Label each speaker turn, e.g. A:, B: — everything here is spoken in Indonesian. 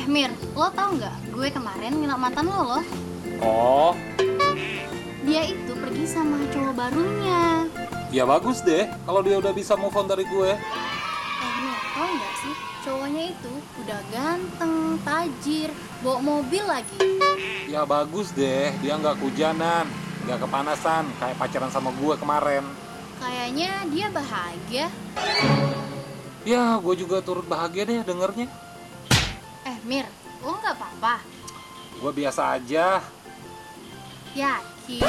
A: Mir, lo tau nggak? Gue kemarin nginep mantan lo loh.
B: Oh,
A: Dia itu pergi sama cowok barunya.
B: ya bagus deh kalau dia udah bisa move on dari gue.
A: Mir, tau nggak sih? Cowoknya itu udah ganteng, tajir, bawa mobil lagi.
B: Ya bagus deh, dia nggak kehujanan, nggak kepanasan kayak pacaran sama gue kemarin.
A: Kayaknya dia bahagia.
B: Ya, gue juga turut bahagia deh dengernya.
A: Mir, lo nggak apa-apa?
B: Gue biasa aja.
A: Yakin?